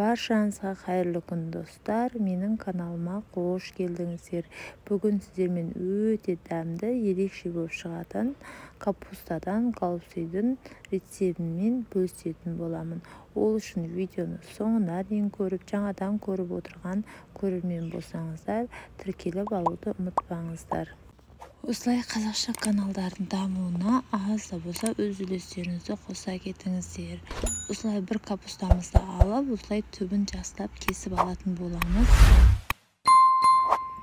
Баршаңызға қайырлы күн достар, менің каналыма қош келдіңіздер. Бүгін сіздермен өте дәмді, ерекше болып шығатын капустадан гаусейдің рецептімен бөлісетін боламын. Ол үшін видеоны соңына дейін көріп, жаңадан көріп отырған көрермен болсаңыздар, тіркеліп алуды ұмытпаңыздар. Осылай қазақша каналдардың дамуына аз да болса өз үлестеріңізді қоса кетіңіздер. Осылай бір капустамызды алып, осылай түбін жақсылап кесіп алатын боламыз.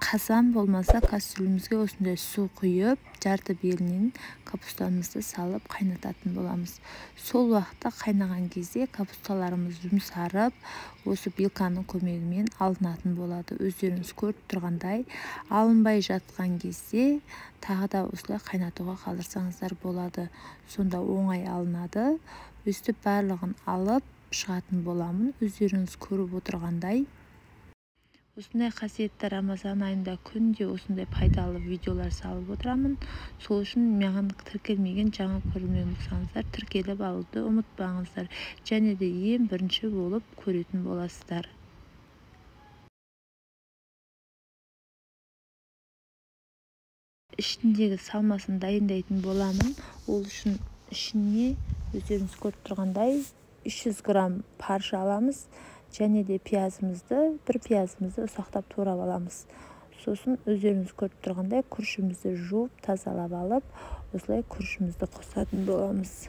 Қазан болмаса кастрюлемізге осындай су құйып, жарты белінен капустамызды салып қайнататын боламыз. Сол уақытта қайнаған кезде капусталарымыз жұмсарып, осы белканың көмегімен алынатын болады. Өздеріңіз көріп тұрғандай, алынбай жатқан кезде тағы да осылай қайнатуға қалдырсаңыздар болады. Сонда оңай алынады. Өстіп барлығын алып шығатын боламын. Өздеріңіз көріп отырғандай. Осындай қасиетті Рамазан айында күнде осындай пайдалы видеолар салып отырамын. Сол үшін маған тіркелмеген жаңа көрермен болсаңыздар, тіркеліп алуды ұмытпаңыздар. Және де ең бірінші болып көретін боласыздар. Ішіндегі салмасын дайындайтын боламын. Ол үшін ішіне өздеріңіз көріп тұрғандай 300 грамм парша аламыз. Және де бір пиязымызды ұсақтап турап аламыз. Сосын өздеріңіз көріп тұрғандай күрішімізді жуып, тазалап алып, осылай күрішімізді қосатын боламыз.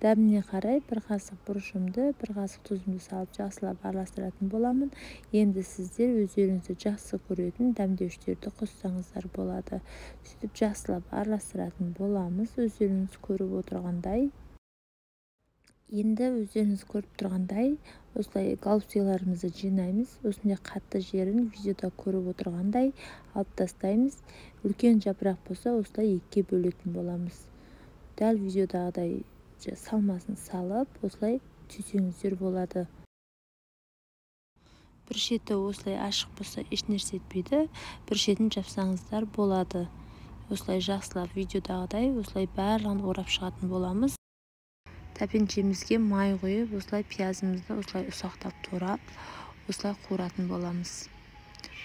Дәміне қарай бір қасық бұрышымды, бір қасық тұзымды салып жақсылап араластыратын боламын. Енді сіздер өздеріңізді жақсы көретін дәмдеуіштерді қоссаңыздар болады. Сөйтіп жақсылап араластыратын боламыз. Өздеріңіз көріп отырғандай. Енді өздеріңіз көріп тұрғандай, осылай гаусейларымызды жинаймыз. Осындай қатты жерін видеода көріп отырғандай алып тастаймыз. Үлкен жапырақ болса, осылай екіге бөлетін боламыз. Дәл видеодағыдай салмасын салып, осылай түйсеңіздер болады. Бір шеті осылай ашық болса, ешнәрсе етпейді. Бір шетін жапсаңыздар болады. Осылай жақсылап видеодағыдай, осылай барлығын орап шығатын боламыз. Тәпеншемізге май қойып, осылай пиязымызды осылай ұсақтап турап, осылай қуыратын боламыз.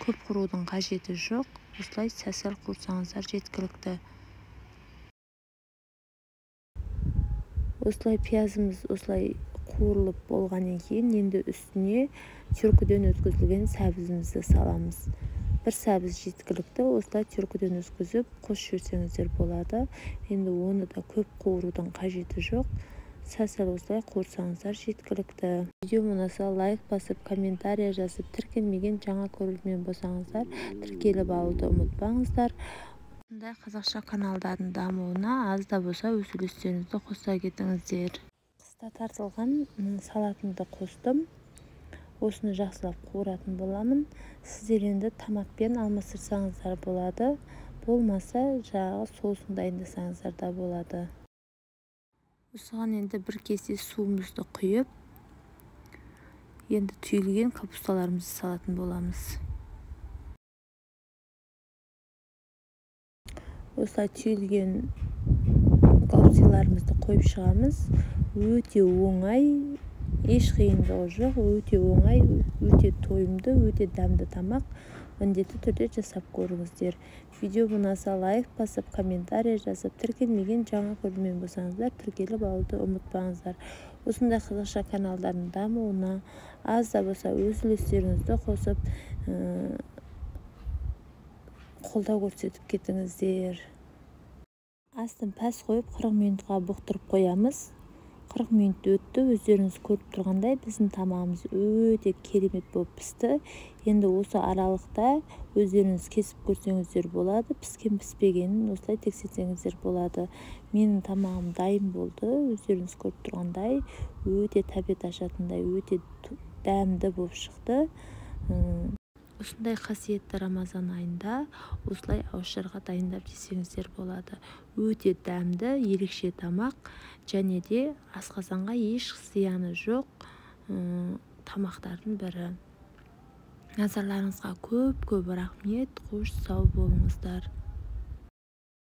Көп қуырудың қажеті жоқ, осылай сәл қуырсаңыздар жеткілікті. Осылай пиязымыз осылай қуырылып болғаннан кейін, енді үстіне түркіден өткізілген сәбізімізді саламыз. Бір сәбіз жеткілікті, осылай түркіден өткізіп қосып жіберсеңіздер болады. Енді оны да көп қуырудың қажеті жоқ. Сәл осылай қуырсаңыздар жеткілікті. Видео ұнаса лайк басып, комментария жазып, тіркелмеген жаңа көрермен болсаңыздар, тіркеліп алуды ұмытпаңыздар. Осындай қазақша каналдардың дамуына аз да болса өз үлестеріңізді қоса кетіңіздер. Қыста тартылған салатымды қостым. Осыны жақсылап қуыратын боламын. Сіздер енді томатпен алмастырсаңыздар болады. Болмаса жағы соусын дайындасаңыздар да болады. Осыған енді бір кесе суымызды құйып, енді түйілген капусталарымызды салатын боламыз. Осылай түйілген гаусейларымызды қойып шығамыз. Өте оңай, еш қиындығы жоқ, өте оңай, өте тойымды, өте дәмді тамақ. Міндетті түрде жасап көріңіздер. Видео ұнаса лайк басып, комментария жазып, тіркелмеген жаңа көрермен болсаңыздар, тіркеліп алуды ұмытпаңыздар. Осындай қазақша каналдардың дамуына аз да болса өз үлестеріңізді қосып, қолдау көрсетіп кетіңіздер. Астын пәс қойып 40 минутқа бұқтырып қоямыз. 40 минут өтті, өздеріңіз көріп тұрғандай біздің тамағымыз өте керемет болып пісті. Енді осы аралықта өздеріңіз кесіп көрсеңіздер болады, піскен піспегенін осылай тексерсеңіздер болады. Менің тамағым дайын болды, өздеріңіз көріп тұрғандай өте тәбет ашатындай, өте дәмді болып шықты. Осындай қасиетті Рамазан айында осылай ауызшарға дайындап жесеңіздер болады. Өте дәмді, ерекше тамақ, және де асқазанға еш зияны жоқ тамақтардың бірі. Назарларыңызға көп рахмет, қош сау болыңыздар.